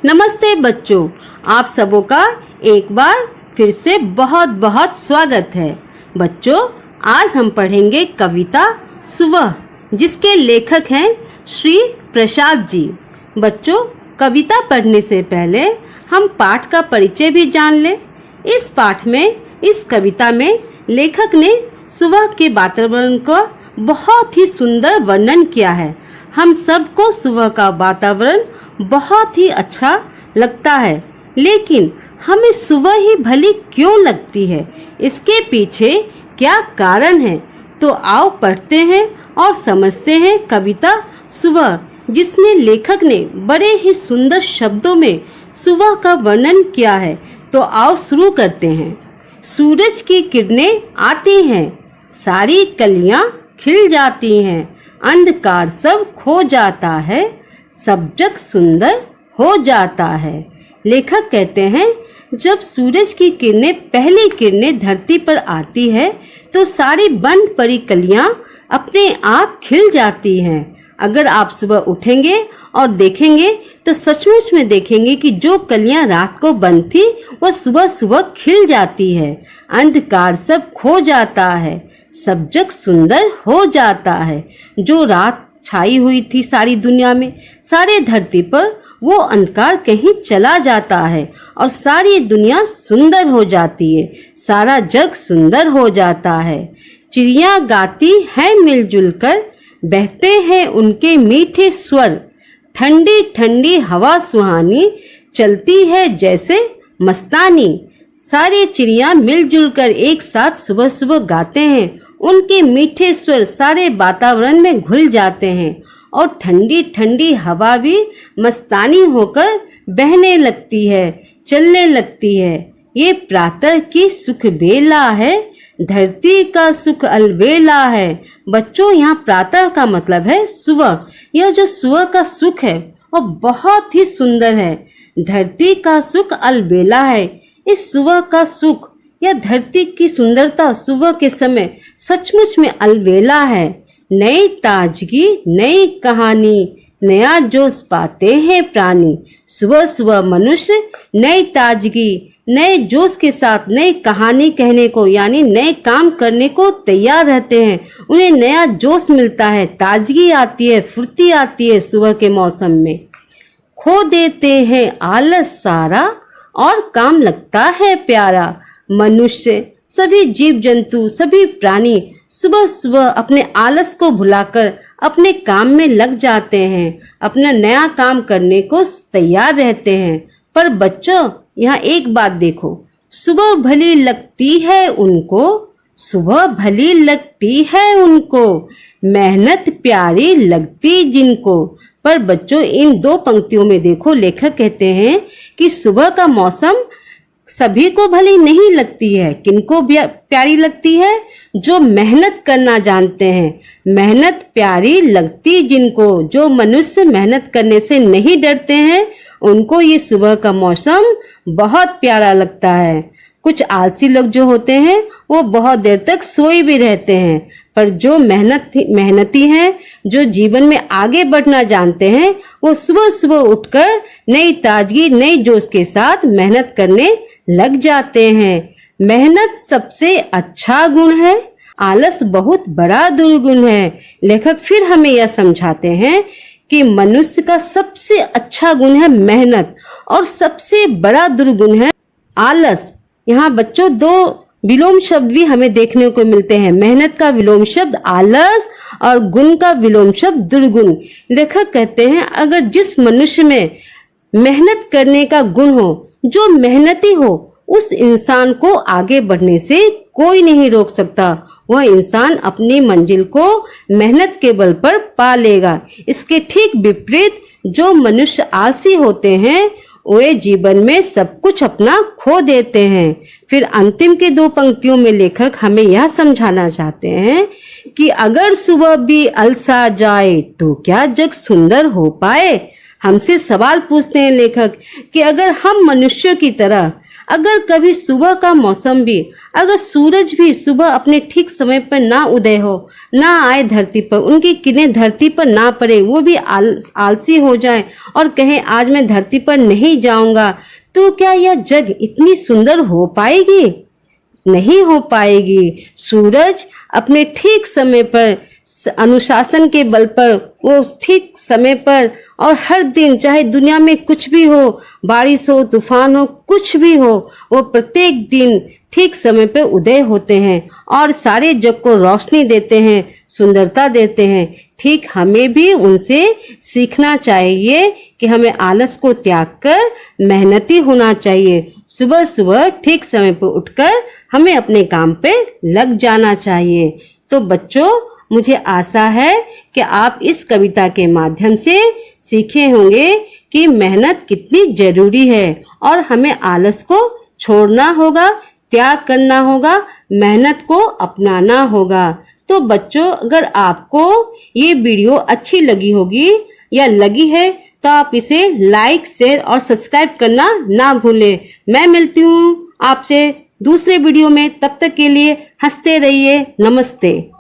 नमस्ते बच्चों, आप सबों का एक बार फिर से बहुत बहुत स्वागत है। बच्चों, आज हम पढ़ेंगे कविता सुबह, जिसके लेखक हैं श्री प्रसाद जी। बच्चों, कविता पढ़ने से पहले हम पाठ का परिचय भी जान लें। इस पाठ में, इस कविता में लेखक ने सुबह के वातावरण का बहुत ही सुंदर वर्णन किया है। हम सबको सुबह का वातावरण बहुत ही अच्छा लगता है, लेकिन हमें सुबह ही भली क्यों लगती है, इसके पीछे क्या कारण है? तो आओ पढ़ते हैं और समझते हैं कविता सुबह, जिसमें लेखक ने बड़े ही सुंदर शब्दों में सुबह का वर्णन किया है। तो आओ शुरू करते हैं। सूरज की किरणें आती हैं, सारी कलियां खिल जाती हैं, अंधकार सब खो जाता है, सब जग सुंदर हो जाता है। लेखक कहते हैं, जब सूरज की किरणें, पहली किरणें धरती पर आती है तो सारी बंद पड़ी कलियां अपने आप खिल जाती हैं। अगर आप सुबह उठेंगे और देखेंगे तो सचमुच में देखेंगे कि जो कलियां रात को बंद थी वह सुबह सुबह खिल जाती है। अंधकार सब खो जाता है, सब जग सुंदर हो जाता है। जो रात छाई हुई थी सारी दुनिया में, सारे धरती पर, वो अंधकार कहीं चला जाता है और सारी दुनिया सुंदर हो जाती है, सारा जग सुंदर हो जाता है। चिड़िया गाती हैं मिलजुल कर, बहते हैं उनके मीठे स्वर, ठंडी ठंडी हवा सुहानी चलती है जैसे मस्तानी। सारे चिड़िया मिलजुल कर एक साथ सुबह सुबह गाते हैं, उनके मीठे स्वर सारे वातावरण में घुल जाते हैं और ठंडी ठंडी हवा भी मस्तानी होकर बहने लगती है, चलने लगती है। ये प्रातः की सुख बेला है, धरती का सुख अलबेला है। बच्चों, यहाँ प्रातः का मतलब है सुबह। यह जो सुबह का सुख है वह बहुत ही सुंदर है। धरती का सुख अलबेला है। इस सुबह का सुख या धरती की सुंदरता सुबह के समय सचमुच में अलबेला है। नई ताजगी, नई कहानी, नया जोश पाते हैं प्राणी। सुबह सुबह मनुष्य नई ताजगी, नए जोश के साथ नई कहानी कहने को, यानी नए काम करने को तैयार रहते हैं। उन्हें नया जोश मिलता है, ताजगी आती है, फुर्ती आती है सुबह के मौसम में। खो देते हैं आलस सारा और काम लगता है प्यारा। मनुष्य, सभी जीव जंतु, सभी प्राणी सुबह सुबह अपने आलस को भुलाकर अपने काम में लग जाते हैं, अपना नया काम करने को तैयार रहते हैं। पर बच्चों, यहाँ एक बात देखो, सुबह भली लगती है उनको, सुबह भली लगती है उनको, मेहनत प्यारी लगती जिनको। पर बच्चों, इन दो पंक्तियों में देखो, लेखक कहते हैं कि सुबह का मौसम सभी को भली नहीं लगती है। किनको प्यारी लगती है? जो मेहनत करना जानते हैं। मेहनत प्यारी लगती जिनको, जो मनुष्य मेहनत करने से नहीं डरते हैं, उनको ये सुबह का मौसम बहुत प्यारा लगता है। कुछ आलसी लोग जो होते हैं वो बहुत देर तक सोए भी रहते हैं, पर जो मेहनती हैं, जो जीवन में आगे बढ़ना जानते हैं, वो सुबह सुबह उठकर नई ताजगी, नई जोश के साथ मेहनत करने लग जाते हैं। मेहनत सबसे अच्छा गुण है, आलस बहुत बड़ा दुर्गुण है। लेखक फिर हमें यह समझाते हैं कि मनुष्य का सबसे अच्छा गुण है मेहनत और सबसे बड़ा दुर्गुण है आलस। यहाँ बच्चों, दो विलोम शब्द भी हमें देखने को मिलते हैं। मेहनत का विलोम शब्द आलस और गुण का विलोम शब्द दुर्गुण। लेखक कहते हैं, अगर जिस मनुष्य में मेहनत करने का गुण हो, जो मेहनती हो, उस इंसान को आगे बढ़ने से कोई नहीं रोक सकता। वह इंसान अपनी मंजिल को मेहनत के बल पर पा लेगा। इसके ठीक विपरीत जो मनुष्य आलसी होते हैं, वे जीवन में सब कुछ अपना खो देते हैं। फिर अंतिम के दो पंक्तियों में लेखक हमें यह समझाना चाहते हैं कि अगर सुबह भी अलसा जाए तो क्या जग सुंदर हो पाए। हमसे सवाल पूछते हैं लेखक कि अगर हम मनुष्यों की तरह अगर कभी सुबह का मौसम भी, अगर सूरज भी सुबह अपने ठीक समय पर ना उदय हो, ना आए धरती पर, उनकी किरणें धरती पर ना पड़े, वो भी आलसी हो जाए और कहें आज मैं धरती पर नहीं जाऊंगा, तो क्या यह जग इतनी सुंदर हो पाएगी? नहीं हो पाएगी। सूरज अपने ठीक समय पर, अनुशासन के बल पर, वो ठीक समय पर और हर दिन, चाहे दुनिया में कुछ भी हो, बारिश हो, तूफान हो, कुछ भी हो, वो प्रत्येक दिन ठीक समय पर उदय होते हैं और सारे जग को रोशनी देते हैं, सुंदरता देते हैं। ठीक हमें भी उनसे सीखना चाहिए कि हमें आलस को त्याग कर मेहनती होना चाहिए। सुबह सुबह ठीक समय पर उठकर हमें अपने काम पे लग जाना चाहिए। तो बच्चों, मुझे आशा है कि आप इस कविता के माध्यम से सीखे होंगे कि मेहनत कितनी जरूरी है और हमें आलस को छोड़ना होगा, त्याग करना होगा, मेहनत को अपनाना होगा। तो बच्चों, अगर आपको ये वीडियो अच्छी लगी होगी या लगी है तो आप इसे लाइक, शेयर और सब्सक्राइब करना ना भूलें। मैं मिलती हूँ आपसे दूसरे वीडियो में, तब तक के लिए हंसते रहिए। नमस्ते।